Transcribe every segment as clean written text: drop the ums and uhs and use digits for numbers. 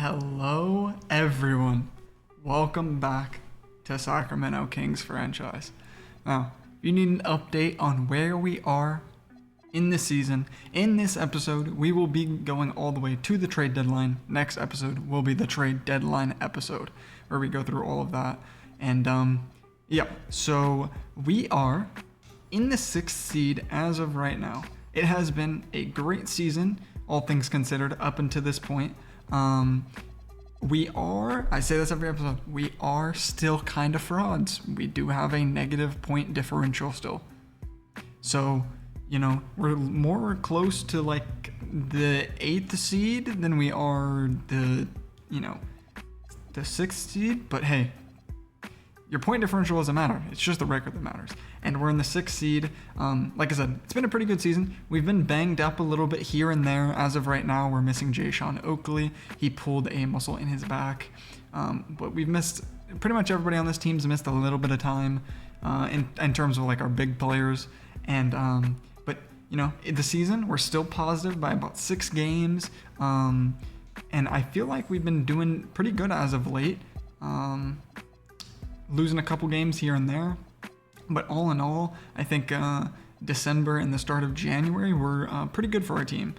Hello, everyone. Welcome back to Sacramento Kings franchise. Now, if you need an update on where we are in this season, in this episode, we will be going all the way to the trade deadline. Next episode will be the trade deadline episode, where we go through all of that. And, so we are in the 6th seed as of right now. It has been a great season, all things considered, up until this point. I say this every episode, we are still kind of frauds. We do have a negative point differential still. So, we're more close to like the 8th seed than we are the 6th seed. But hey, your point differential doesn't matter. It's just the record that matters. And we're in the 6th seed. Like I said, it's been a pretty good season. We've been banged up a little bit here and there. As of right now, we're missing Jay-Sean Oakley. He pulled a muscle in his back. But we've missed, pretty much everybody on this team's missed a little bit of time in terms of like our big players. And but the season, we're still positive by about 6 games. And I feel like we've been doing pretty good as of late. Losing a couple games here and there, but all in all, I think December and the start of January were pretty good for our team.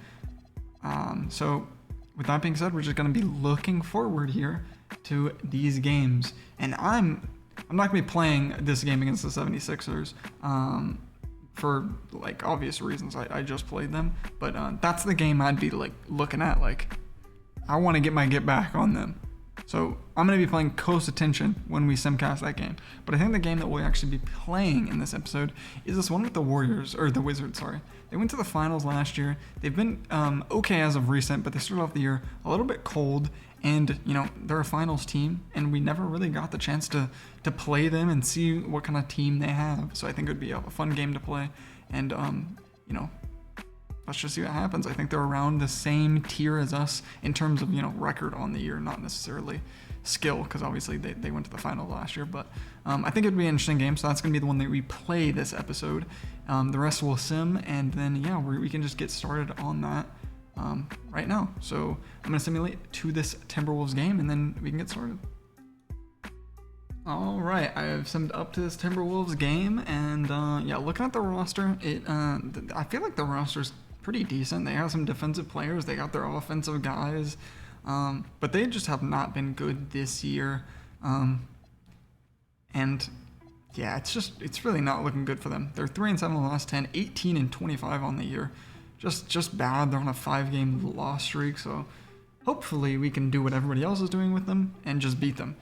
So with that being said, we're just going to be looking forward here to these games, and I'm not going to be playing this game against the 76ers for like obvious reasons. I just played them, but that's the game I'd be like looking at. Like, I want to get my get back on them. So I'm going to be playing close attention when we simcast that game. But I think the game that we'll actually be playing in this episode is this one with the Wizards, sorry. They went to the finals last year. They've been okay as of recent, but they started off the year a little bit cold. And, they're a finals team, and we never really got the chance to play them and see what kind of team they have. So I think it would be a fun game to play. And, let's just see what happens. I think they're around the same tier as us in terms of, record on the year, not necessarily skill, because obviously they went to the final last year. But I think it'd be an interesting game, so that's going to be the one that we play this episode. The rest will sim, and then, we can just get started on that right now. So I'm going to simulate to this Timberwolves game, and then we can get started. All right, I have simmed up to this Timberwolves game, and looking at the roster, I feel like the roster's pretty decent. They have some defensive players. They got their offensive guys, but they just have not been good this year. It's really not looking good for them. They're 3-7 in the last 10, 18-25 on the year. Just bad. They're on a 5-game loss streak, so hopefully we can do what everybody else is doing with them and just beat them.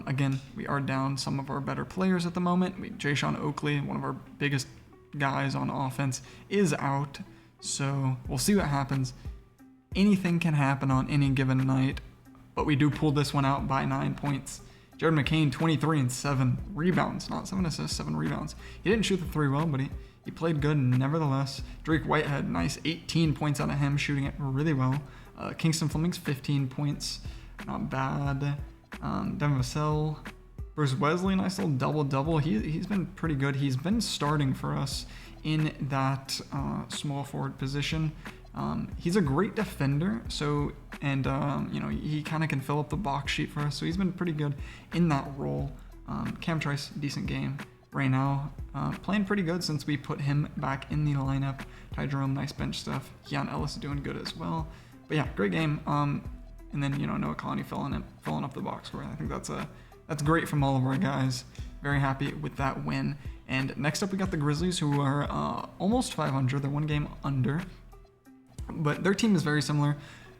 Again, we are down some of our better players at the moment. Jay-Sean Oakley, one of our biggest guys on offense, is out. So we'll see what happens. Anything can happen on any given night, but we do pull this one out by 9 points. Jared McCain, 23 and 7 rebounds, not 7 assists, 7 rebounds. He didn't shoot the 3 well, but he played good nevertheless. Drake Whitehead, nice 18 points out of him, shooting it really well. Kingston Fleming's 15 points, not bad. Devin Vassell, Bruce Wesley, nice little double-double. He's been pretty good. He's been starting for us in that small forward position. He's a great defender, so he kind of can fill up the box sheet for us, so he's been pretty good in that role. Cam Trice, decent game. Right now, playing pretty good since we put him back in the lineup. Ty Jerome, nice bench stuff. Keon Ellis doing good as well. But yeah, great game. And then Noah Conley filling up the box score. I think that's great from all of our guys. Very happy with that win. And next up, we got the Grizzlies, who are almost 500. They're 1 game under, but their team is very similar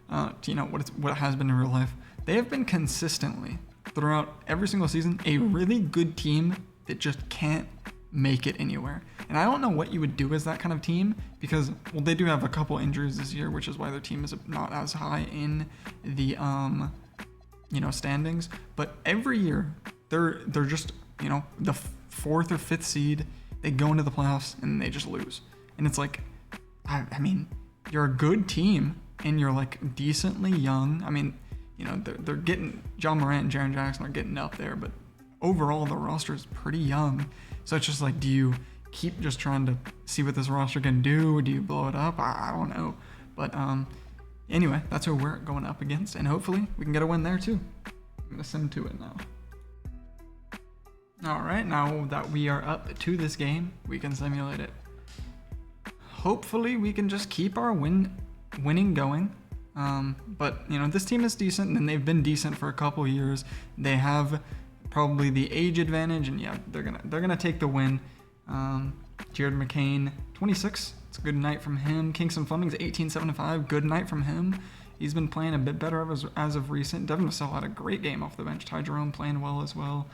to what it has been in real life. They have been consistently throughout every single season a really good team that just can't make it anywhere. And I don't know what you would do as that kind of team, because they do have a couple injuries this year, which is why their team is not as high in the standings. But every year they're just the 4th or 5th seed. They go into the playoffs and they just lose. And it's like, I mean, you're a good team and you're like decently young. I mean, they're getting John Morant and Jaren Jackson are getting up there, but overall the roster is pretty young. So it's just like, do you keep just trying to see what this roster can do? Do you blow it up? I don't know. But Anyway, that's who we're going up against, and hopefully we can get a win there too. I'm gonna sim to it now. All right, now that we are up to this game, we can simulate it. Hopefully we can just keep our winning going. But you know, this team is decent, and they've been decent for a couple years. They have probably the age advantage, and yeah, they're gonna take the win. Jared McCain, 26. It's a good night from him. Kingston Fleming's 18-7-5. Good night from him. He's been playing a bit better as of recent. Devin Vassell had a great game off the bench. Ty Jerome playing well as well.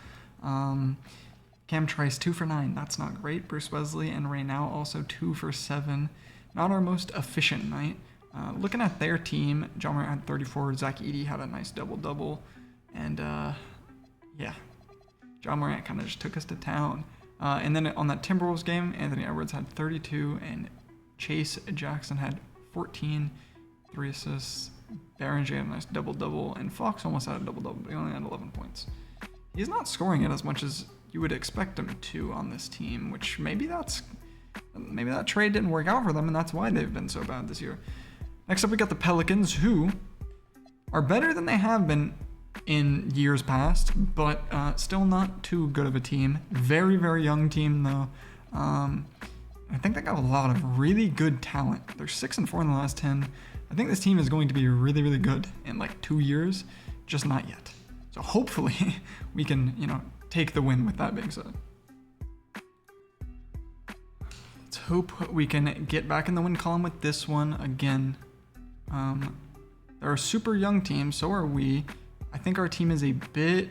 Cam Trice 2 for 9. That's not great. Bruce Wesley and Ray Now also 2 for 7. Not our most efficient night. Looking at their team, John Morant had 34. Zach Edey had a nice double-double. And yeah, John Morant kind of just took us to town. And then on that Timberwolves game, Anthony Edwards had 32, and Chase Jackson had 14, 3 assists. Berenger had a nice double-double, and Fox almost had a double-double, but he only had 11 points. He's not scoring it as much as you would expect him to on this team, which maybe that trade didn't work out for them, and that's why they've been so bad this year. Next up, we got the Pelicans, who are better than they have been in years past, but still not too good of a team. Very, very young team, though. I think they got a lot of really good talent. They're 6-4 in the last 10. I think this team is going to be really, really good in like 2 years, just not yet. So hopefully we can, you know, take the win with that being said. Let's hope we can get back in the win column with this one again. They're a super young team, so are we. I think our team is a bit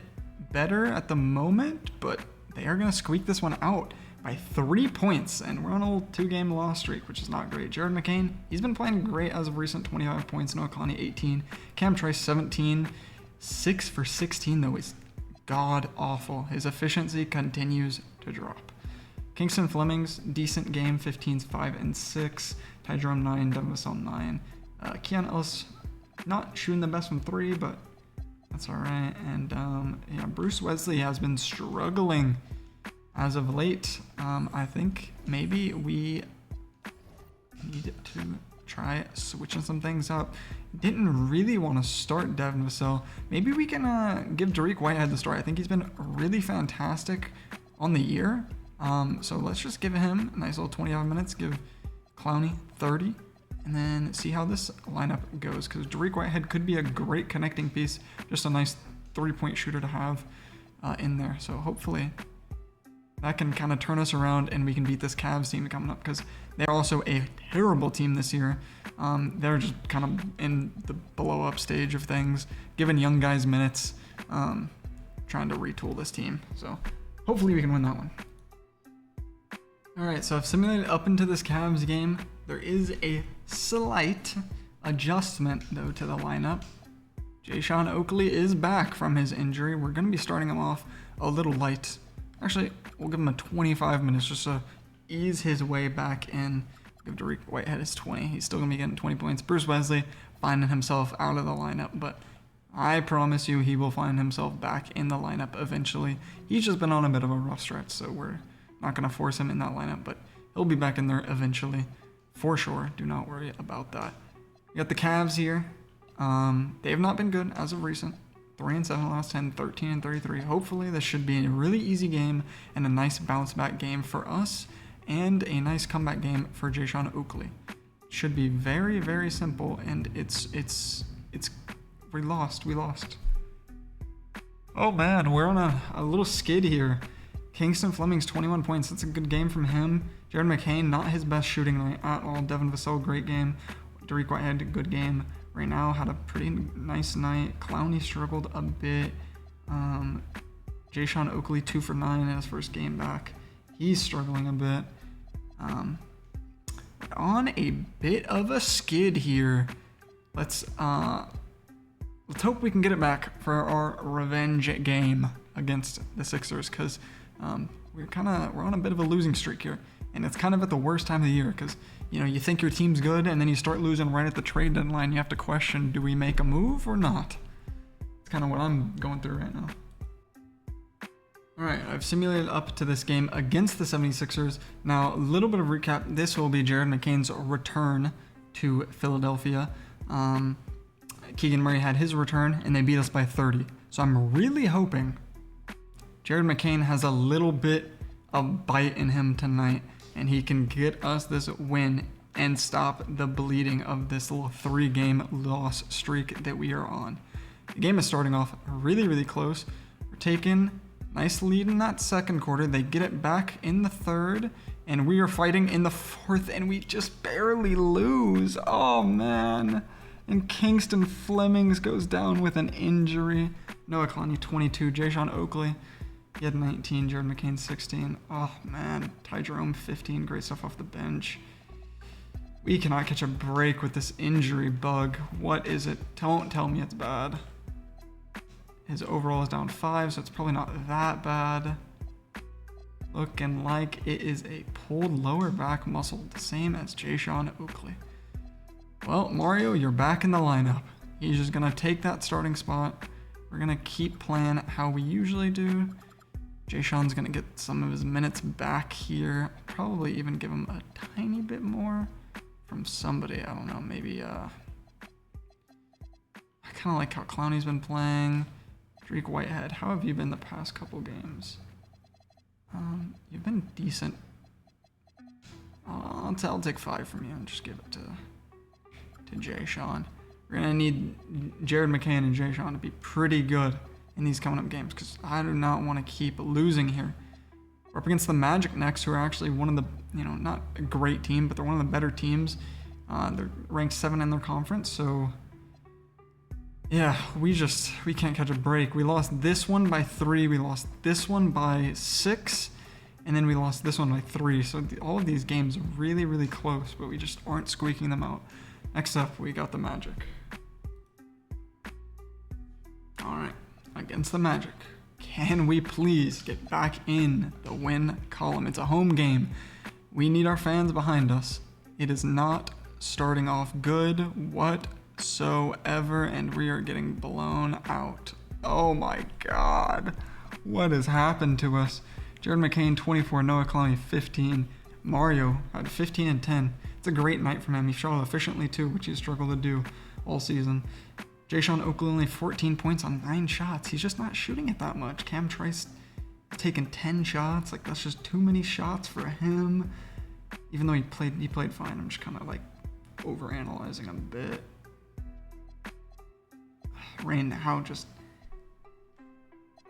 better at the moment, but they are going to squeak this one out by 3 points, and we're on a 2-game loss streak, which is not great. Jared McCain, he's been playing great as of recent, 25 points. Noah Kalani, 18. Cam Trice, 17. 6 for 16, though, is god-awful. His efficiency continues to drop. Kingston Fleming's decent game, 15s, 5 and 6. Ty Jerome, 9. Devin Vassell, 9. Keon Ellis, not shooting the best from 3, but that's all right. And yeah, Bruce Wesley has been struggling as of late. I think maybe we need to try switching some things up. Didn't really want to start Devin Vassell. Maybe we can give Dariq Whitehead the start. I think he's been really fantastic on the year. So let's just give him a nice little 25 minutes. Give Clowney 30. And then see how this lineup goes, because Dariq Whitehead could be a great connecting piece, just a nice 3-point shooter to have in there. So hopefully that can kind of turn us around and we can beat this Cavs team coming up, because they're also a terrible team this year. They're just kind of in the blow-up stage of things, giving young guys minutes, trying to retool this team. So hopefully we can win that one. All right, so I've simulated up into this Cavs game. There is a slight adjustment, though, to the lineup. Jayshawn Oakley is back from his injury. We're going to be starting him off a little light. Actually, we'll give him a 25 minutes just to ease his way back in. Give Dariq Whitehead his 20. He's still going to be getting 20 points. Bruce Wesley finding himself out of the lineup, but I promise you he will find himself back in the lineup eventually. He's just been on a bit of a rough stretch, so we're not going to force him in that lineup, but he'll be back in there eventually. For sure, do not worry about that. We got the Cavs here. They have not been good as of recent. 3-7 last 10, 13-33. Hopefully this should be a really easy game and a nice bounce back game for us, and a nice comeback game for Jayshawn Oakley. Should be very, very simple, and we lost. Oh man, we're on a little skid here. Kingston Fleming's 21 points. That's a good game from him. Jared McCain, not his best shooting night at all. Devin Vassell, great game. Dariq Whitehead, good game. Right now, had a pretty nice night. Clowney struggled a bit. Jayshawn Oakley, 2 for 9 in his first game back. He's struggling a bit. On a bit of a skid here. Let's hope we can get it back for our revenge game against the Sixers, because we're on a bit of a losing streak here, and it's kind of at the worst time of the year, because you think your team's good and then you start losing right at the trade deadline. You have to question, do we make a move or not? It's kind of what I'm going through right now. All right, I've simulated up to this game against the 76ers. Now, a little bit of recap. This will be Jared McCain's return to Philadelphia. Keegan Murray had his return, and they beat us by 30. So I'm really hoping Jared McCain has a little bit of bite in him tonight, and he can get us this win and stop the bleeding of this little 3-game loss streak that we are on. The game is starting off really, really close. We're taking nice lead in that second quarter. They get it back in the third, and we are fighting in the fourth, and we just barely lose. Oh, man. And Kingston Flemings goes down with an injury. Noah Kalani, 22. Jayshawn Oakley, he had 19. Jared McCain, 16. Oh, man. Ty Jerome, 15. Great stuff off the bench. We cannot catch a break with this injury bug. What is it? Don't tell me it's bad. His overall is down 5, so it's probably not that bad. Looking like it is a pulled lower back muscle, the same as Jayshawn Oakley. Well, Mario, you're back in the lineup. He's just going to take that starting spot. We're going to keep playing how we usually do. Jayshawn's going to get some of his minutes back here. Probably even give him a tiny bit more from somebody. I don't know, maybe I kind of like how Clowney's been playing. Drake Whitehead, how have you been the past couple games? You've been decent. I'll take 5 from you and just give it to Jayshawn. We're gonna need Jared McCain and Jayshawn to be pretty good in these coming up games, because I do not want to keep losing here. We're up against the Magic next, who are actually one of the, not a great team, but they're one of the better teams. They're ranked 7 in their conference, so yeah, we can't catch a break. We lost this one by 3, we lost this one by 6, and then we lost this one by 3. So all of these games are really, really close, but we just aren't squeaking them out. Next up, we got the Magic. All right, against the Magic. Can we please get back in the win column? It's a home game. We need our fans behind us. It is not starting off good whatsoever, and we are getting blown out. Oh my God. What has happened to us? Jared McCain, 24. Noah Kalani, 15. Mario had 15 and 10. It's a great night from him. He shot efficiently too, which he's struggled to do all season. Jayshawn Oakley only 14 points on 9 shots. He's just not shooting it that much. Cam Trice taking 10 shots. Like, that's just too many shots for him. Even though he played fine. I'm just kind of like overanalyzing a bit. Rain now just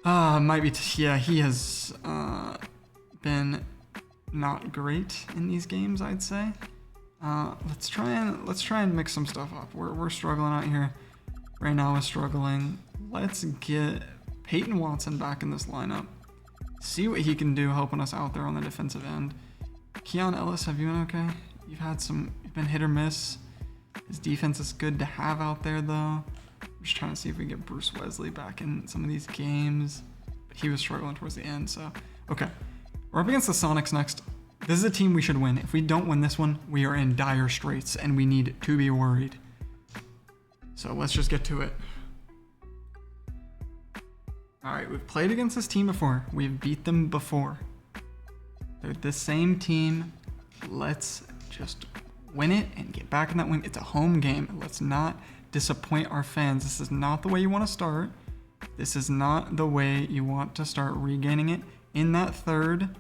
might be he has been not great in these games, I'd say. Let's try and mix some stuff up. We're struggling out here. Right now is struggling. Let's get Peyton Watson back in this lineup. See what he can do helping us out there on the defensive end. Keon Ellis, have you been okay? You've been hit or miss. His defense is good to have out there though. I'm just trying to see if we can get Bruce Wesley back in some of these games. But he was struggling towards the end, so. Okay, we're up against the Sonics next. This is a team we should win. If we don't win this one, we are in dire straits and we need to be worried. So let's just get to it. All right, we've played against this team before. We've beat them before. They're the same team. Let's just win it and get back in that win. It's a home game. Let's not disappoint our fans. This is not the way you want to start. This is not the way you want to start regaining it in that third.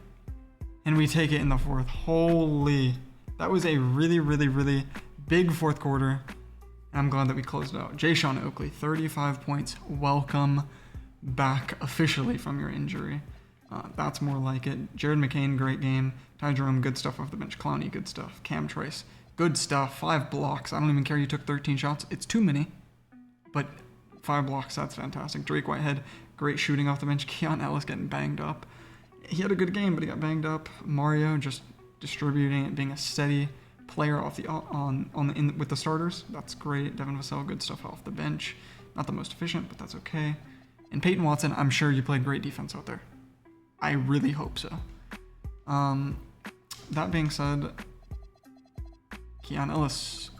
And we take it in the fourth. Holy. That was a really, really, really big fourth quarter. I'm glad that we closed it out. Jayshawn Oakley, 35 points. Welcome back officially from your injury. That's more like it. Jared McCain, great game. Ty Jerome, good stuff off the bench. Clowney, good stuff. Cam Trice, good stuff. 5 blocks. I don't even care you took 13 shots. It's too many. But 5 blocks, that's fantastic. Drake Whitehead, great shooting off the bench. Keon Ellis getting banged up. He had a good game, but he got banged up. Mario just distributing it, being a steady player off the with the starters. That's great. Devin Vassell, good stuff off the bench. Not the most efficient, but that's okay. And Peyton Watson, I'm sure you played great defense out there. I really hope so. That being said, Keon Ellis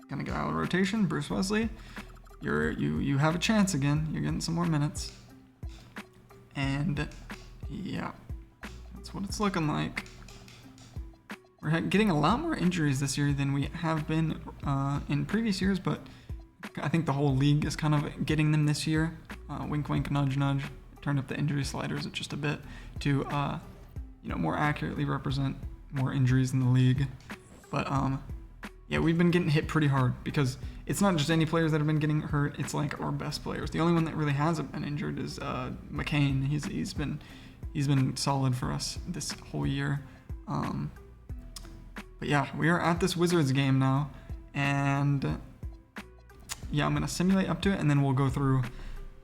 gonna get out of rotation. Bruce Wesley, you have a chance again. You're getting some more minutes. And yeah, that's what it's looking like. we're getting a lot more injuries this year than we have been in previous years, but I think the whole league is kind of getting them this year. Wink, wink, nudge, nudge. Turn up the injury sliders just a bit to, more accurately represent more injuries in the league. But yeah, we've been getting hit pretty hard because it's not just any players that have been getting hurt. It's like our best players. The only one that really hasn't been injured is McCain. He's been solid for us this whole year. But yeah, we are at this Wizards game now, and yeah, I'm gonna simulate up to it, and then we'll go through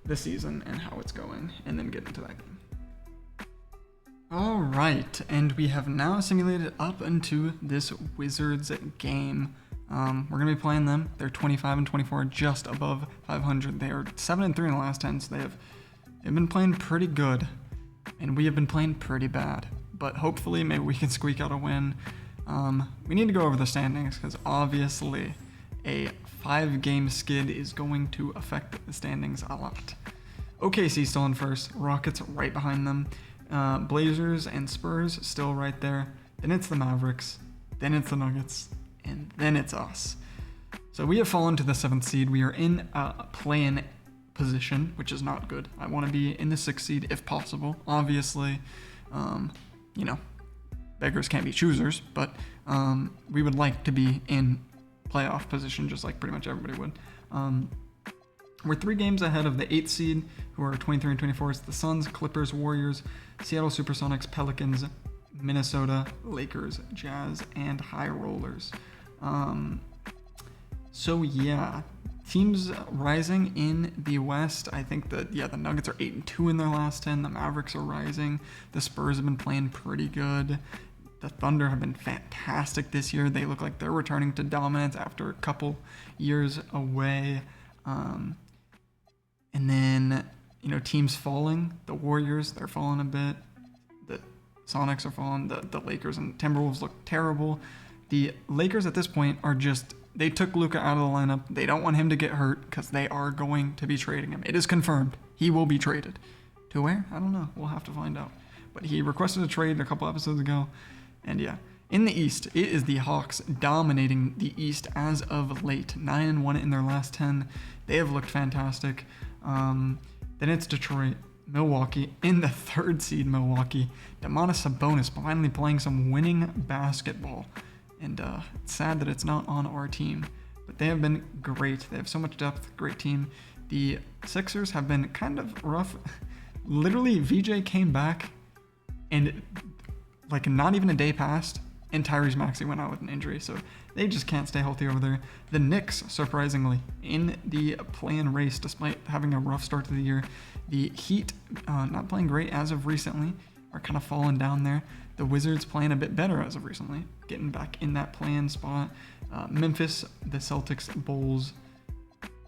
the season and how it's going, and then get into that game. All right, and we have now simulated up into this Wizards game. We're gonna be playing them. They're 25-24, just above 500. They are 7-3 in the last 10, so they've been playing pretty good, and we have been playing pretty bad. But hopefully, maybe we can squeak out a win. We need to go over the standings because obviously a 5-game skid is going to affect the standings a lot. OKC still in first, Rockets right behind them, Blazers and Spurs still right there. Then it's the Mavericks, then it's the Nuggets, and then it's us. So we have fallen to the 7th seed. We are in a play-in position, which is not good. I want to be in the 6th seed if possible. Obviously, beggars can't be choosers, but we would like to be in playoff position just like pretty much everybody would. We're 3 games ahead of the 8th seed, who are 23-24. It's the Suns, Clippers, Warriors, Seattle Supersonics, Pelicans, Minnesota, Lakers, Jazz, and High Rollers. So yeah, teams rising in the West. I think that, the Nuggets are 8-2 in their last 10. The Mavericks are rising. The Spurs have been playing pretty good. The Thunder have been fantastic this year. They look like they're returning to dominance after a couple years away. And then, teams falling. The Warriors, they're falling a bit. The Sonics are falling. The Lakers and Timberwolves look terrible. The Lakers at this point are they took Luka out of the lineup. They don't want him to get hurt because they are going to be trading him. It is confirmed. He will be traded. To where? I don't know. We'll have to find out. But he requested a trade a couple episodes ago. And yeah, in the East, it is the Hawks dominating the East as of late. 9-1 in their last 10. They have looked fantastic. Then it's Detroit, Milwaukee, in the 3rd seed Milwaukee. Domantas Sabonis finally playing some winning basketball. And it's sad that it's not on our team. But they have been great. They have so much depth. Great team. The Sixers have been kind of rough. Literally, VJ came back and not even a day passed, and Tyrese Maxey went out with an injury, so they just can't stay healthy over there. The Knicks, surprisingly, in the play-in race, despite having a rough start to the year. The Heat, not playing great as of recently, are kind of falling down there. The Wizards playing a bit better as of recently, getting back in that play-in spot. Memphis, the Celtics, Bulls,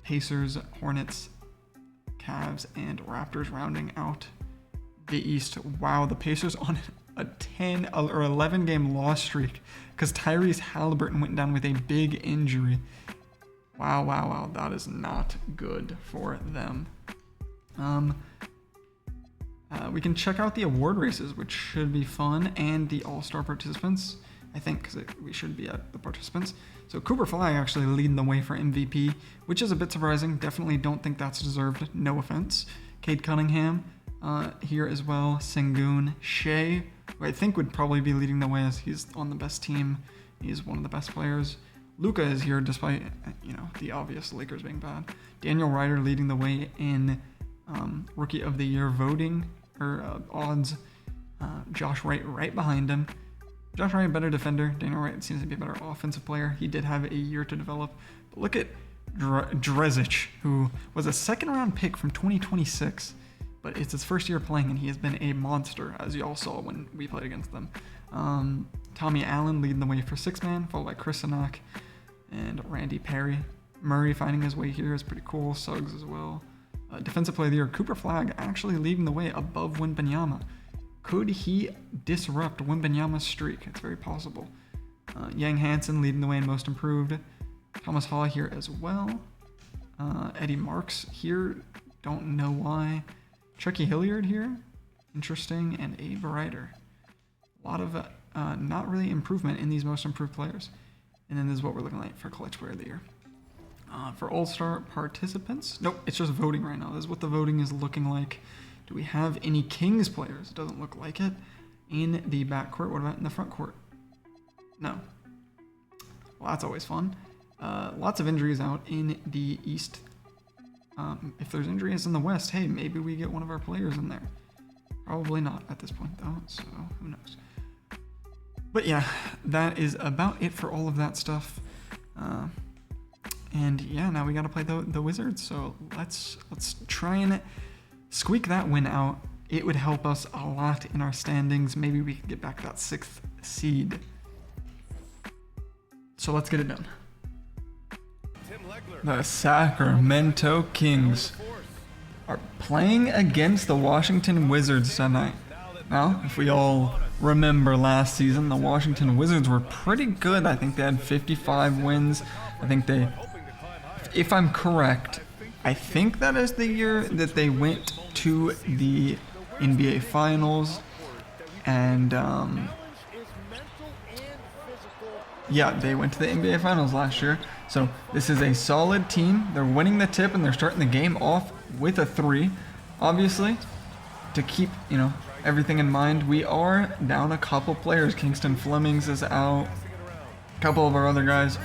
Pacers, Hornets, Cavs, and Raptors rounding out the East. Wow, the Pacers on a 10 or 11 game loss streak because Tyrese Halliburton went down with a big injury. Wow. That is not good for them. We can check out the award races, which should be fun, and the All-Star participants, I think, because we should be at the participants. So Cooper Flag actually leading the way for MVP, which is a bit surprising. Definitely don't think that's deserved, no offense. Cade Cunningham here as well. Sengun, Shea, who I think would probably be leading the way as he's on the best team. He's one of the best players. Luka is here despite, the obvious Lakers being bad. Daniel Ryder leading the way in Rookie of the Year voting, or odds. Josh Wright right behind him. Josh Wright, better defender. Daniel Wright seems to be a better offensive player. He did have a year to develop. But look at Drezic, who was a 2nd-round pick from 2026. But it's his first year playing, and he has been a monster, as you all saw when we played against them. Tommy Allen leading the way for 6-man, followed by Chris Sinak and Randy Perry. Murray finding his way here is pretty cool. Suggs as well. Defensive Player of the Year, Cooper Flag actually leading the way above Wembanyama. Could he disrupt Wembanyama's streak? It's very possible. Yang Hansen leading the way in Most Improved. Thomas Haw here as well. Eddie Marks here. Don't know why. Chucky Hilliard here. Interesting. And Abe Ryder. A lot of not really improvement in these most improved players. And then this is what we're looking like for Clutch Player of the Year. For All-Star participants, nope, it's just voting right now. This is what the voting is looking like. Do we have any Kings players? It doesn't look like it. In the backcourt, what about in the front court? No. Well, that's always fun. Lots of injuries out in the East. If there's injuries in the West, hey, maybe we get one of our players in there. Probably not at this point, though, so who knows. But yeah, that is about it for all of that stuff. And yeah, now we got to play the Wizards, so let's try and squeak that win out. It would help us a lot in our standings. Maybe we could get back that 6th seed. So let's get it done. The Sacramento Kings are playing against the Washington Wizards tonight. Now, if we all remember last season, the Washington Wizards were pretty good. I think they had 55 wins. I think they, if I'm correct, I think that is the year that they went to the NBA Finals. And, yeah, they went to the NBA Finals last year. So this is a solid team. They're winning the tip and they're starting the game off with a 3. Obviously, to keep, everything in mind, we are down a couple players. Kingston Flemings is out. A couple of our other guys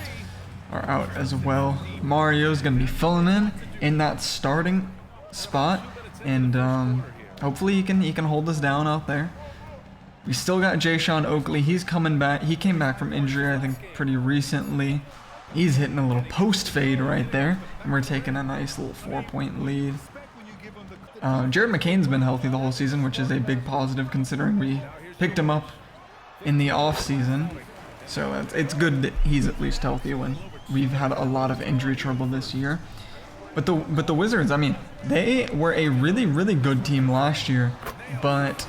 are out as well. Mario's going to be filling in that starting spot. And hopefully he can hold us down out there. We still got Jay-Sean Oakley. He's coming back. He came back from injury, I think, pretty recently. He's hitting a little post fade right there. And we're taking a nice little 4-point lead. Jared McCain's been healthy the whole season, which is a big positive considering we picked him up in the off season. So it's good that he's at least healthy when we've had a lot of injury trouble this year. But the Wizards, I mean, they were a really, really good team last year, but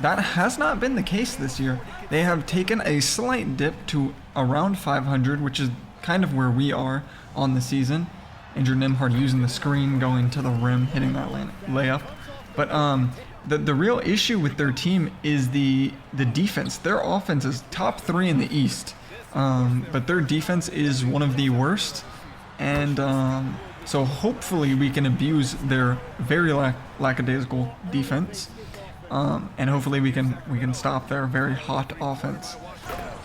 that has not been the case this year. They have taken a slight dip to around 500, which is kind of where we are on the season. Andrew Nembhard using the screen, going to the rim, hitting that layup. But the real issue with their team is the defense. Their offense is top 3 in the East, but their defense is one of the worst. And so hopefully we can abuse their very lackadaisical defense, and hopefully we can stop their very hot offense.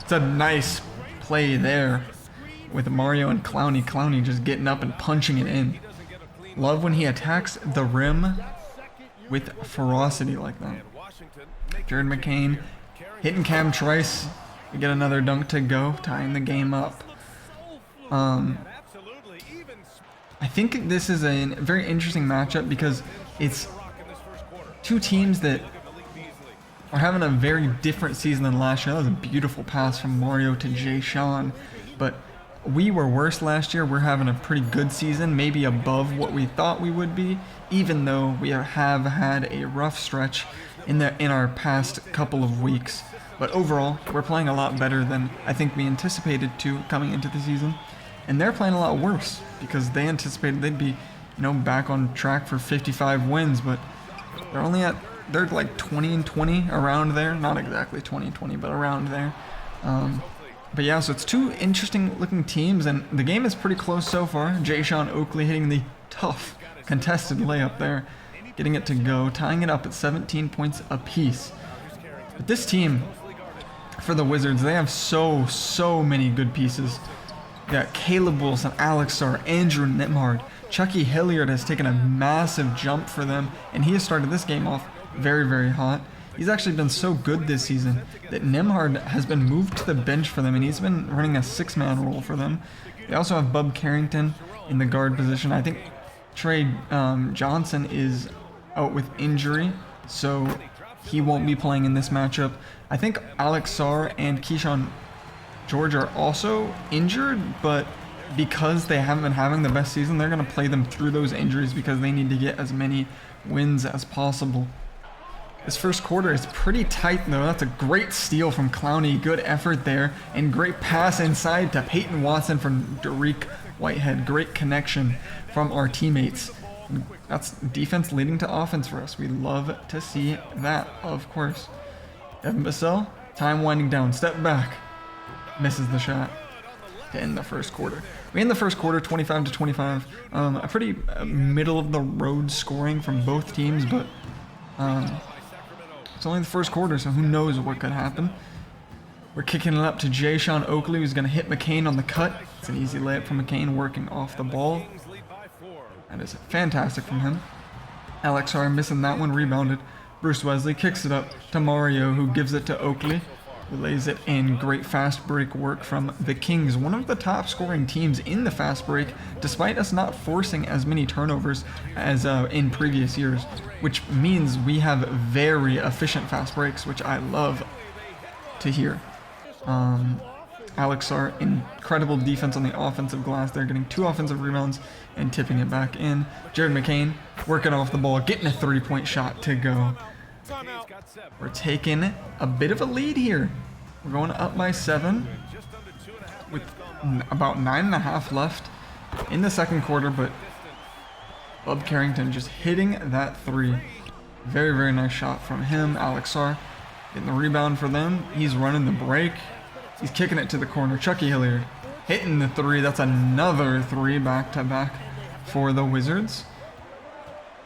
It's a nice play there with Mario and Clowney. Clowney just getting up and punching it in. Love when he attacks the rim with ferocity like that. Jared McCain hitting Cam Trice. We get another dunk to go, tying the game up. I think this is a very interesting matchup because it's two teams that are having a very different season than last year. That was a beautiful pass from Mario to Jay-Sean, but we were worse last year. We're having a pretty good season, maybe above what we thought we would be, even though we have had a rough stretch in our past couple of weeks. But overall, we're playing a lot better than I think we anticipated to coming into the season. And they're playing a lot worse because they anticipated they'd be, back on track for 55 wins, but they're like 20-20 around there. Not exactly 20-20, but around there. But yeah, so it's two interesting looking teams, and the game is pretty close so far. Jay-Sean Oakley hitting the tough contested layup there, getting it to go, tying it up at 17 points apiece. But this team, for the Wizards, they have so many good pieces. You got Caleb Wilson, Alex Sarr, Andrew Nembhard. Chucky Hilliard has taken a massive jump for them, and he has started this game off very, very hot. He's actually been so good this season that Nembhard has been moved to the bench for them, and he's been running a 6-man role for them. They also have Bub Carrington in the guard position. I think Trey Johnson is out with injury, so he won't be playing in this matchup. I think Alex Sarr and Keyshawn George are also injured, but because they haven't been having the best season, they're going to play them through those injuries because they need to get as many wins as possible. This first quarter is pretty tight, though. That's a great steal from Clowney. Good effort there. And great pass inside to Peyton Watson from Derek Whitehead. Great connection from our teammates. That's defense leading to offense for us. We love to see that, of course. Devin Vassell Time winding down. Step back. Misses the shot to end the first quarter. We end the first quarter 25-25. A pretty middle of the road scoring from both teams, but it's only the first quarter, so who knows what could happen. We're kicking it up to Jay-Sean Oakley, who's going to hit McCain on the cut. It's an easy layup from McCain, working off the ball. That is fantastic from him. Alex Hart missing that one, rebounded. Bruce Wesley kicks it up to Mario, who gives it to Oakley, who lays it in. Great fast break work from the Kings, one of the top scoring teams in the fast break, despite us not forcing as many turnovers as in previous years, which means we have very efficient fast breaks, which I love to hear. Alex Hart, incredible defense on the offensive glass. They're getting 2 offensive rebounds and tipping it back in. Jared McCain working off the ball, getting a 3-point shot to go. We're taking a bit of a lead here. We're going up by 7 with about 9.5 left in the second quarter, but Bub Carrington just hitting that 3. Very, very nice shot from him. Alex Hart getting the rebound for them. He's running the break. He's kicking it to the corner. Chucky Hilliard hitting the 3. That's another 3 back-to-back for the Wizards.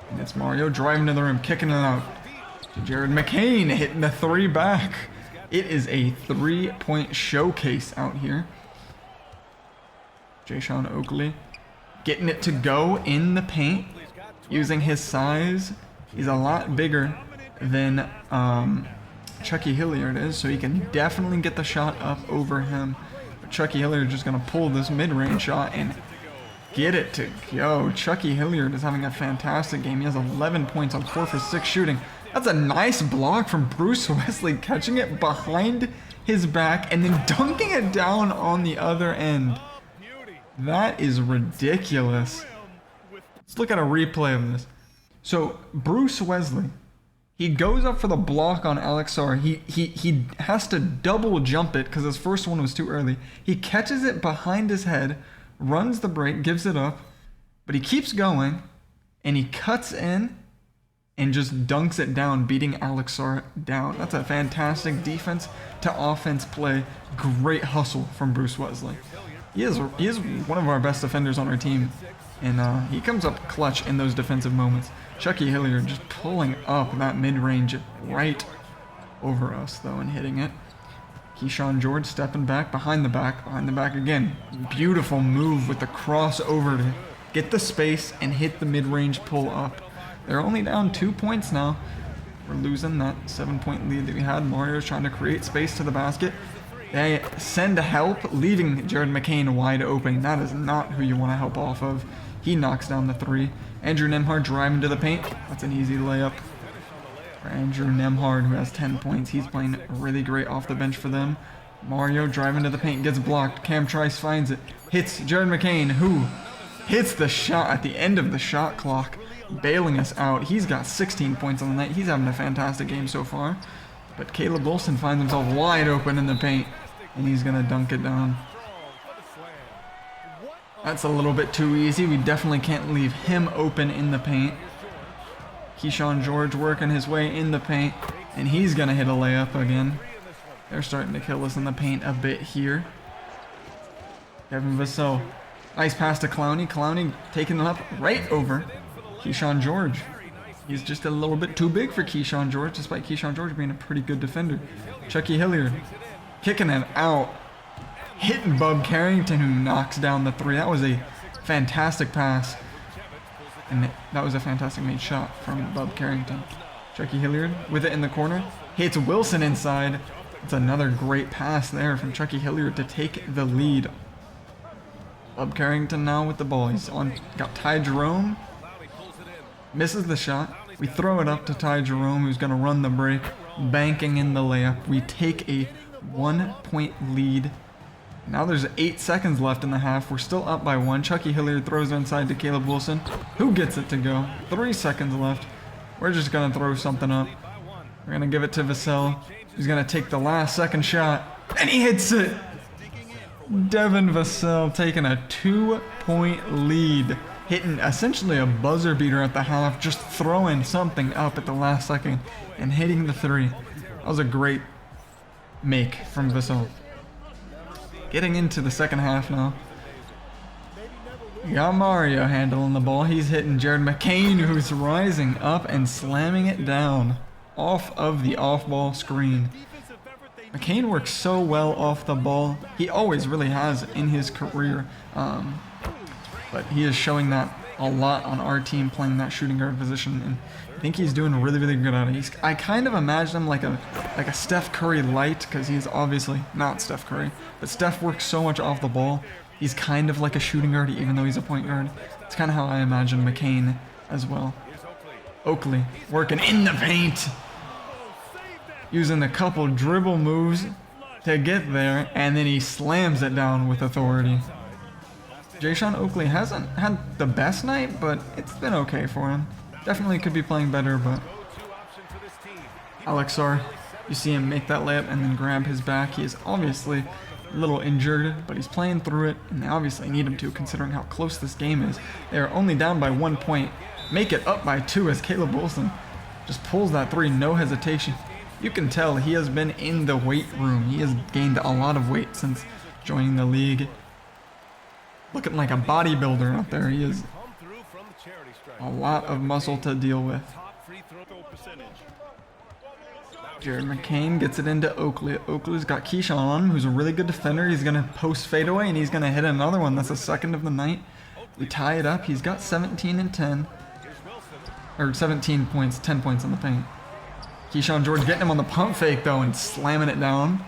And it's Mario driving to the rim, kicking it out. Jared McCain hitting the 3 back. It is a 3-point showcase out here. Jay-Sean Oakley getting it to go in the paint, using his size. He's a lot bigger than Chucky Hilliard is, so he can definitely get the shot up over him. But Chucky Hilliard is just going to pull this mid-range shot and get it to go. Chucky Hilliard is having a fantastic game. He has 11 points on 4 for 6 shooting. That's a nice block from Bruce Wesley, catching it behind his back and then dunking it down on the other end. That is ridiculous. Let's look at a replay of this. So Bruce Wesley, he goes up for the block on Alex Hart. He has to double jump it because his first one was too early. He catches it behind his head, runs the break, gives it up, but he keeps going, and he cuts in and just dunks it down, beating Alex Hart down. That's a fantastic defense to offense play. Great hustle from Bruce Wesley. He is one of our best defenders on our team, and he comes up clutch in those defensive moments. Chucky Hilliard just pulling up that mid-range right over us, though, and hitting it. Keyshawn George stepping back, behind the back again. Beautiful move with the crossover to get the space and hit the mid-range pull up. They're only down 2 points now. We're losing that 7-point lead that we had. Mario's trying to create space to the basket. They send help, leaving Jared McCain wide open. That is not who you want to help off of. He knocks down the 3. Andrew Nembhard driving to the paint. That's an easy layup for Andrew Nembhard, who has 10 points. He's playing really great off the bench for them. Mario driving to the paint, gets blocked. Cam Trice finds it, hits Jared McCain, who hits the shot at the end of the shot clock, bailing us out. He's got 16 points on the night. He's having a fantastic game so far. But Caleb Wilson finds himself wide open in the paint, and he's going to dunk it down. That's a little bit too easy. We definitely can't leave him open in the paint. Keyshawn George working his way in the paint, and he's going to hit a layup again. They're starting to kill us in the paint a bit here. Kevin Vassell. Nice pass to Clowney. Clowney taking it up right over Keyshawn George. He's just a little bit too big for Keyshawn George, despite Keyshawn George being a pretty good defender. Chucky Hilliard kicking it out. Hitting Bub Carrington, who knocks down the 3. That was a fantastic pass. And that was a fantastic made shot from Bub Carrington. Chucky Hilliard with it in the corner. Hits Wilson inside. It's another great pass there from Chucky Hilliard to take the lead. Bub Carrington now with the ball. He's on. Got Ty Jerome. Misses the shot. We throw it up to Ty Jerome, who's going to run the break. Banking in the layup. We take a 1-point lead. Now there's 8 seconds left in the half. We're still up by 1. Chucky Hilliard throws it inside to Caleb Wilson, who gets it to go. 3 seconds left. We're just going to throw something up. We're going to give it to Vassell. He's going to take the last second shot, and he hits it. Devin Vassell taking a 2-point lead, hitting essentially a buzzer beater at the half, just throwing something up at the last second and hitting the 3. That was a great make from Vassell. Getting into the second half now. You got Mario handling the ball. He's hitting Jared McCain, who's rising up and slamming it down off of the off-ball screen. McCain works so well off the ball. He always really has in his career. But he is showing that a lot on our team, playing that shooting guard position, and I think he's doing really, really good at it. I kind of imagine him like a Steph Curry light, because he's obviously not Steph Curry, but Steph works so much off the ball. He's kind of like a shooting guard, even though he's a point guard. It's kind of how I imagine McCain as well. Oakley working in the paint, using a couple dribble moves to get there, and then he slams it down with authority. Jayshawn Oakley hasn't had the best night, but it's been okay for him. Definitely could be playing better, but Alexar, you see him make that layup and then grab his back. He is obviously a little injured, but he's playing through it, and they obviously need him to, considering how close this game is. They are only down by 1 point, make it up by 2 as Caleb Wilson just pulls that three, no hesitation. You can tell he has been in the weight room. He has gained a lot of weight since joining the league. Looking like a bodybuilder out there. He is a lot of muscle to deal with. Jared McCain gets it into Oakley. Oakley's got Keyshawn on him, who's a really good defender. He's going to post fadeaway, and he's going to hit another one. That's the second of the night. We tie it up. He's got 17 and 10. Or 17 points, 10 points in the paint. Keyshawn George getting him on the pump fake, though, and slamming it down.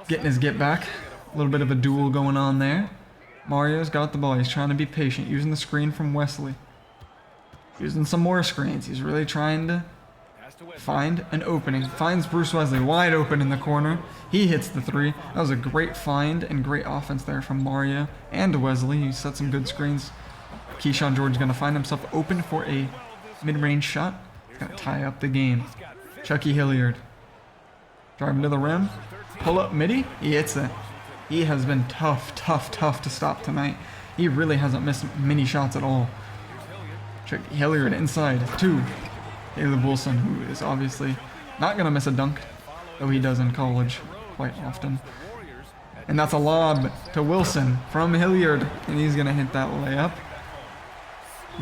Getting his get back. A little bit of a duel going on there. Mario's got the ball. He's trying to be patient, using the screen from Wesley. Using some more screens. He's really trying to find an opening. Finds Bruce Wesley wide open in the corner. He hits the three. That was a great find and great offense there from Mario and Wesley. He set some good screens. Keyshawn George is going to find himself open for a mid-range shot. He's going to tie up the game. Chucky Hilliard. Driving to the rim. Pull up midi. He hits it. He has been tough to stop tonight. He really hasn't missed many shots at all. Chucky Hilliard inside to Caleb Wilson, who is obviously not going to miss a dunk, though he does in college quite often. And that's a lob to Wilson from Hilliard, and he's going to hit that layup.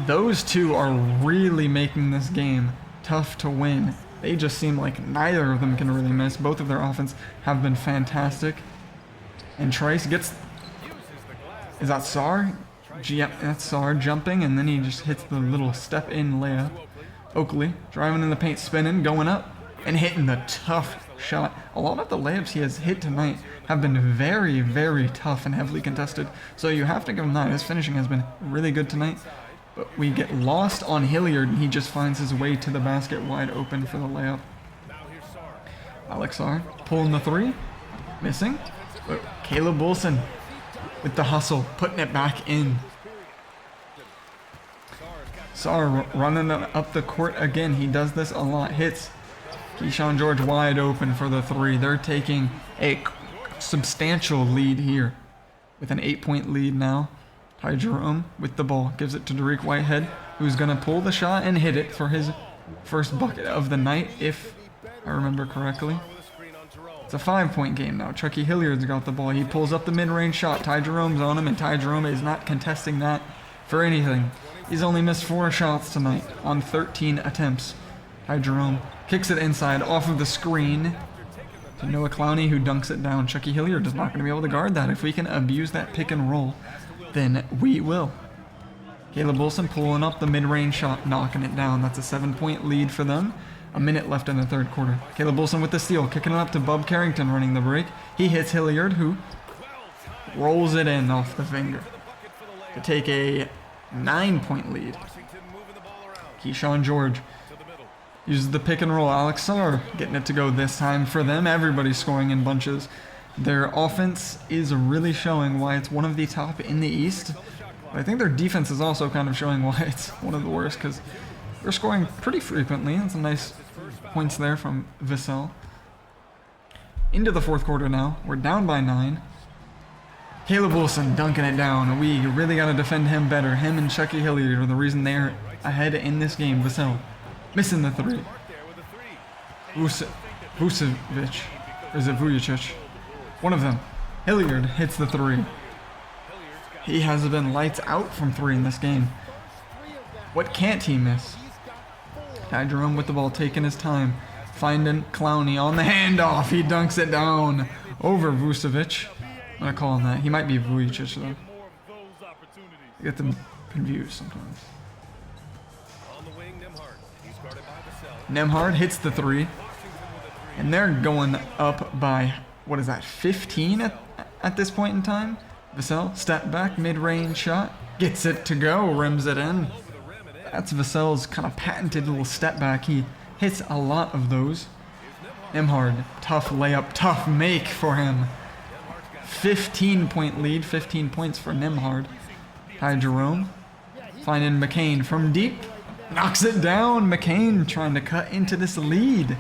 Those two are really making this game tough to win. They just seem like neither of them can really miss. Both of their offense have been fantastic. And Trice gets... Is that Sar? Yep, that's Sar jumping, and then he just hits the little step-in layup. Oakley driving in the paint, spinning, going up, and hitting the tough shot. A lot of the layups he has hit tonight have been very, very tough and heavily contested. So you have to give him that. His finishing has been really good tonight. But we get lost on Hilliard, and he just finds his way to the basket wide open for the layup. Alexar pulling the three, missing. But Caleb Wilson with the hustle, putting it back in. Sar running up the court again. He does this a lot. Hits Keyshawn George wide open for the three. They're taking a substantial lead here with an 8-point lead now. Ty Jerome with the ball. Gives it to Derek Whitehead, who's going to pull the shot and hit it for his first bucket of the night, if I remember correctly. It's a 5-point game now. Chucky Hilliard's got the ball. He pulls up the mid-range shot. Ty Jerome's on him, and Ty Jerome is not contesting that for anything. He's only missed 4 shots tonight on 13 attempts. Ty Jerome kicks it inside off of the screen to Noah Clowney, who dunks it down. Chucky Hilliard is not going to be able to guard that. If we can abuse that pick and roll, then we will. Caleb Wilson pulling up the mid-range shot, knocking it down. That's a 7-point lead for them. A minute left in the third quarter. Caleb Wilson with the steal, kicking it up to Bub Carrington running the break. He hits Hilliard, who rolls it in off the finger to take a 9-point lead. Keyshawn George uses the pick and roll. Alex Sar getting it to go this time for them. Everybody's scoring in bunches. Their offense is really showing why it's one of the top in the East. But I think their defense is also kind of showing why it's one of the worst, because they're scoring pretty frequently. That's some nice points there from Vassell. Into the fourth quarter now. We're down by 9. Caleb Wilson dunking it down. We really got to defend him better. Him and Chucky Hilliard are the reason they're ahead in this game. Vassell missing the three. Vucevic. Or is it Vujicic? One of them. Hilliard hits the three. He has been lights out from three in this game. What can't he miss? Ty Jerome with the ball, taking his time. Finding Clowney on the handoff. He dunks it down over Vucevic. I'm going to call him that. He might be Vujicic though. I get them confused sometimes. Nembhard hits the three. And they're going up by, what is that, 15 at this point in time? Vassell, step back, mid-range shot. Gets it to go, rims it in. That's Vassell's kind of patented little step back. He hits a lot of those. Nembhard, tough layup, tough make for him. 15-point lead, 15 points for Nembhard. Ty Jerome, finding McCain from deep. Knocks it down. McCain trying to cut into this lead.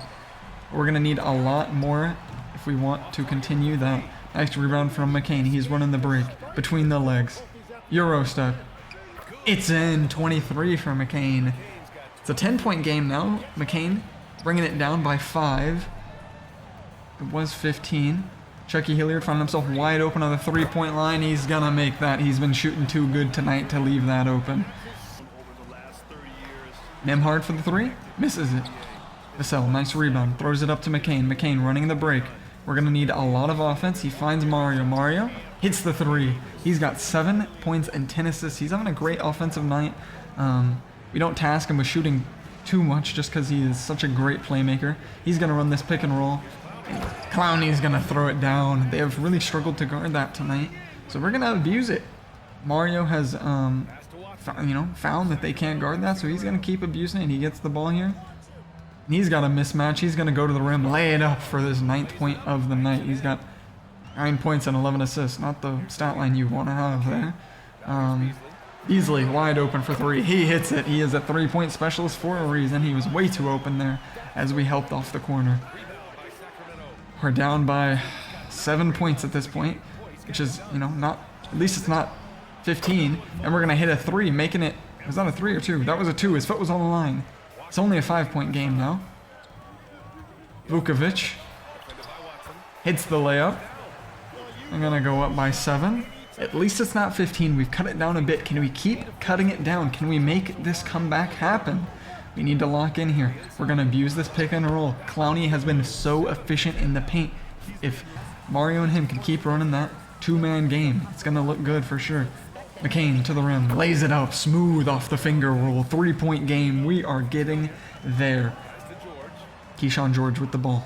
We're going to need a lot more if we want to continue that. Nice rebound from McCain. He's running the break between the legs. Euro step. It's in. 23 for McCain. It's a 10-point game now. McCain bringing it down by 5. It was 15. Chucky Hilliard found himself wide open on the three-point line. He's going to make that. He's been shooting too good tonight to leave that open. Nembhard for the three. Misses it. Vassell, nice rebound. Throws it up to McCain. McCain running the break. We're going to need a lot of offense. He finds Mario. Mario hits the three. He's got 7 points and 10 assists. He's having a great offensive night. We don't task him with shooting too much just because he is such a great playmaker. He's going to run this pick and roll. Clowney's going to throw it down. They have really struggled to guard that tonight. So we're going to abuse it. Mario has found that they can't guard that, so he's going to keep abusing it, and he gets the ball here. And he's got a mismatch. He's going to go to the rim, lay it up for this 9th point of the night. He's got 9 points and 11 assists. Not the stat line you want to have there. Easily wide open for three. He hits it. He is a three-point specialist for a reason. He was way too open there as we helped off the corner. We're down by 7 points at this point, which is, not, at least it's not 15. And we're going to hit a three, making it, was that a 3 or 2? That was a 2. His foot was on the line. It's only a 5-point game now. Vukovic hits the layup. I'm going to go up by 7. At least it's not 15. We've cut it down a bit. Can we keep cutting it down? Can we make this comeback happen? We need to lock in here. We're going to abuse this pick and roll. Clowney has been so efficient in the paint. If Mario and him can keep running that 2-man game, it's going to look good for sure. McCain to the rim, lays it up, smooth off the finger roll. 3-point game. We are getting there. Keyshawn George with the ball.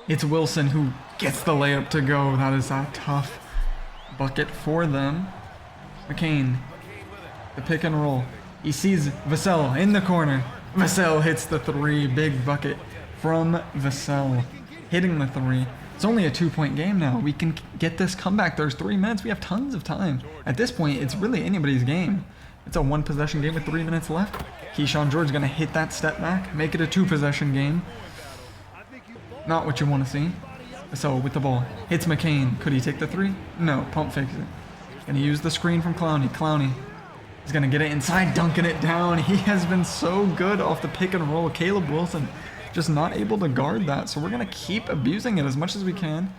It's Wilson who gets the layup to go. That is a tough bucket for them. McCain, the pick and roll. He sees Vassell in the corner. Vassell hits the three. Big bucket from Vassell. Hitting the three. It's only a 2-point game now. We can get this comeback. There's 3 minutes. We have tons of time. At this point, it's really anybody's game. It's a 1-possession game with 3 minutes left. Keyshawn George is going to hit that step back. Make it a 2-possession game. Not what you want to see. Vassell with the ball. Hits McCain. Could he take the 3? No. Pump fakes it. Going to use the screen from Clowney. Clowney is going to get it inside, dunking it down. He has been so good off the pick and roll. Caleb Wilson just not able to guard that, so we're going to keep abusing it as much as we can.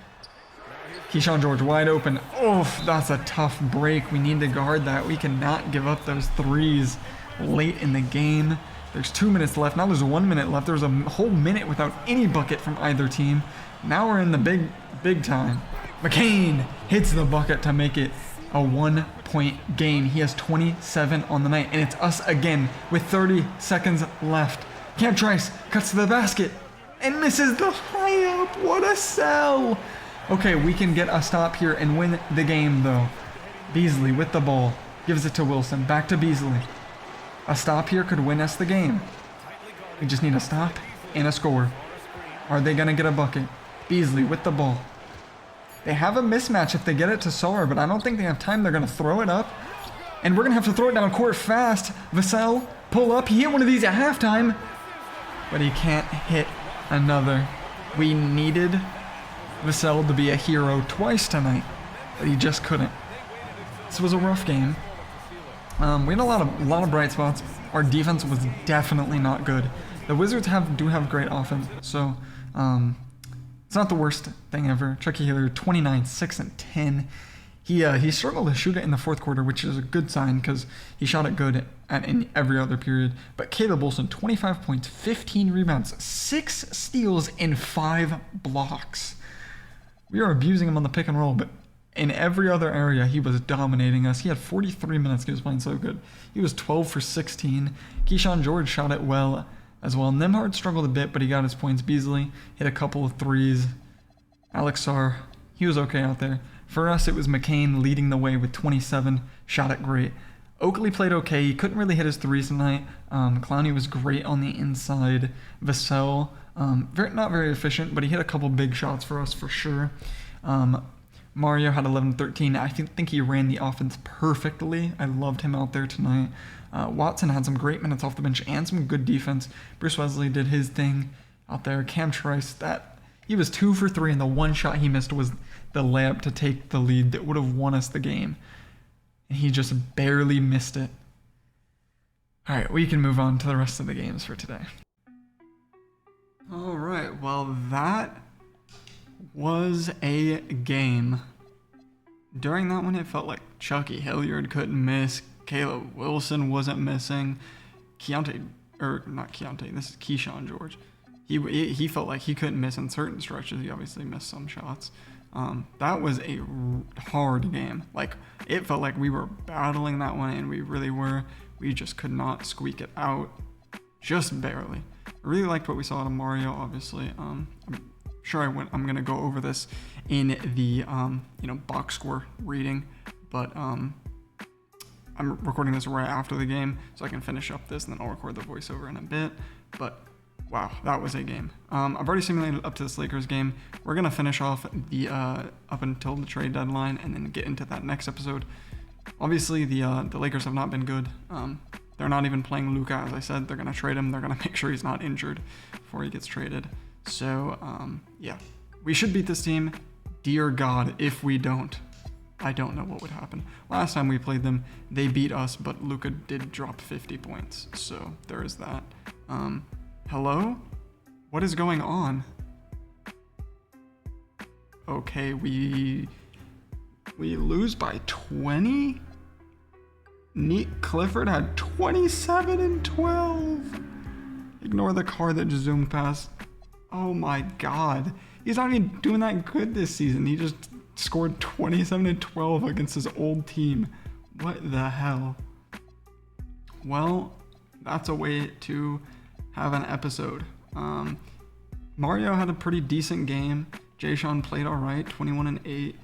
Keyshawn George wide open. Oof, that's a tough break. We need to guard that. We cannot give up those threes late in the game. There's 2 minutes left. Now there's 1 minute left. There was a whole minute without any bucket from either team. Now we're in the big time. McCain hits the bucket to make it a 1-point game. He has 27 on the night, and it's us again with 30 seconds left. Cam Trice cuts to the basket and misses the layup. What a sell. Okay, we can get a stop here and win the game, though. Beasley with the ball. Gives it to Wilson. Back to Beasley. A stop here could win us the game. We just need a stop and a score. Are they going to get a bucket? Beasley with the ball. They have a mismatch if they get it to Sawyer, but I don't think they have time. They're going to throw it up. And we're going to have to throw it down court fast. Vassell, pull up. He hit one of these at halftime. But he can't hit another. We needed Vassell to be a hero twice tonight, but he just couldn't. This was a rough game. We had a lot of bright spots. Our defense was definitely not good. The Wizards do have great offense, so it's not the worst thing ever. Chucky Hiller, 29, 6, and 10. He struggled to shoot it in the fourth quarter, which is a good sign because he shot it good in every other period. But Caleb Wilson, 25 points, 15 rebounds, 6 steals, and 5 blocks. We are abusing him on the pick and roll, but in every other area, he was dominating us. He had 43 minutes. He was playing so good. He was 12 for 16. Keyshawn George shot it well as well. Nembhard struggled a bit, but he got his points. Beasley hit a couple of threes. Alex Sarr, he was okay out there. For us, it was McCain leading the way with 27. Shot it great. Oakley played okay. He couldn't really hit his threes tonight. Clowney was great on the inside. Vassell, not very efficient, but he hit a couple big shots for us for sure. Mario had 11-13. I think he ran the offense perfectly. I loved him out there tonight. Watson had some great minutes off the bench and some good defense. Bruce Wesley did his thing out there. Cam Trice, he was 2 for 3, and the one shot he missed was the layup to take the lead that would have won us the game. And he just barely missed it. All right, we can move on to the rest of the games for today. All right, well, that was a game. During that one, it felt like Chucky Hilliard couldn't miss. Caleb Wilson wasn't missing. This is Keyshawn George. He felt like he couldn't miss in certain stretches. He obviously missed some shots. That was a hard game. Like, it felt like we were battling that one, and we really were. We just could not squeak it out, just barely. I really liked what we saw out of Mario, obviously. I'm gonna go over this in the box score reading, but I'm recording this right after the game, so I can finish up this, and then I'll record the voiceover in a bit. But wow, that was a game. I've already simulated up to this Lakers game. We're gonna finish off the up until the trade deadline, and then get into that next episode. Obviously, the Lakers have not been good. They're not even playing Luka, as I said. They're gonna trade him. They're gonna make sure he's not injured before he gets traded. So yeah, we should beat this team. Dear God, if we don't, I don't know what would happen. Last time we played them, they beat us, but Luka did drop 50 points. So there is that. Hello? What is going on? Okay, we lose by 20? Nick Clifford had 27 and 12. Ignore the card that just zoomed past. Oh my God. He's not even doing that good this season. He just scored 27 and 12 against his old team. What the hell? Well, that's a way to have an episode. Mario had a pretty decent game. Jay-Sean played all right, 21 and 8.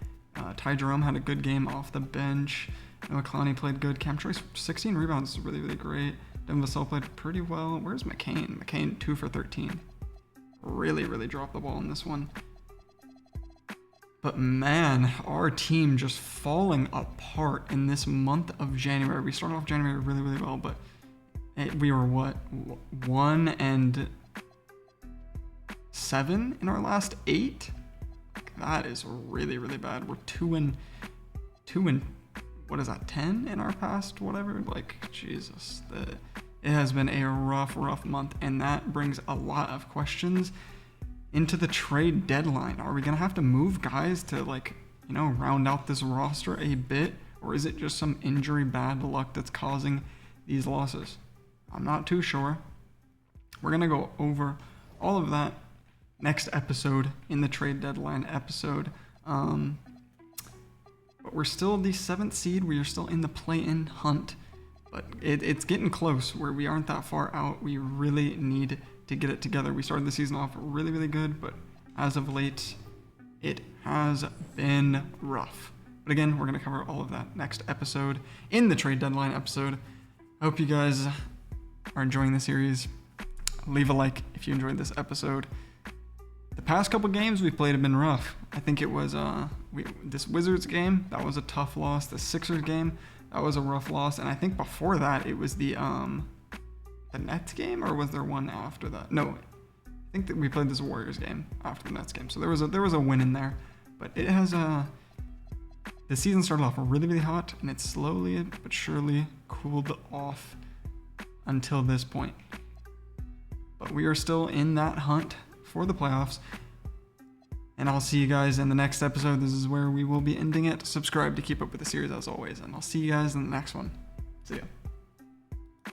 Ty Jerome had a good game off the bench. Noah Clowney played good. Cam Trice, 16 rebounds is really, really great. Devin Vassell played pretty well. Where's McCain? McCain, 2 for 13. Really, really dropped the ball in this one. But man, our team just falling apart in this month of January. We started off January really, really well, but we were what? 1-7 in our last 8? That is really, really bad. We're 2 and what is that, 10 in our past, whatever? Like, Jesus. It has been a rough month, and that brings a lot of questions into the trade deadline. Are we going to have to move guys to, round out this roster a bit, or is it just some injury bad luck that's causing these losses? I'm not too sure. We're going to go over all of that next episode in the trade deadline episode. But we're still the 7th seed. We are still in the play-in hunt. But it's getting close where we aren't that far out. We really need to get it together. We started the season off really, really good, but as of late, it has been rough. But again, we're going to cover all of that next episode in the trade deadline episode. I hope you guys are enjoying the series. Leave a like if you enjoyed this episode. The past couple games we've played have been rough. I think it was this Wizards game, that was a tough loss. The Sixers game, that was a rough loss. And I think before that, it was the Nets game, or was there one after that? No, I think that we played this Warriors game after the Nets game. So there was a win in there. But it has the season started off really, really hot, and it's slowly but surely cooled off until this point. But we are still in that hunt for the playoffs. And I'll see you guys in the next episode. This is where we will be ending it. Subscribe to keep up with the series as always. And I'll see you guys in the next one. See ya.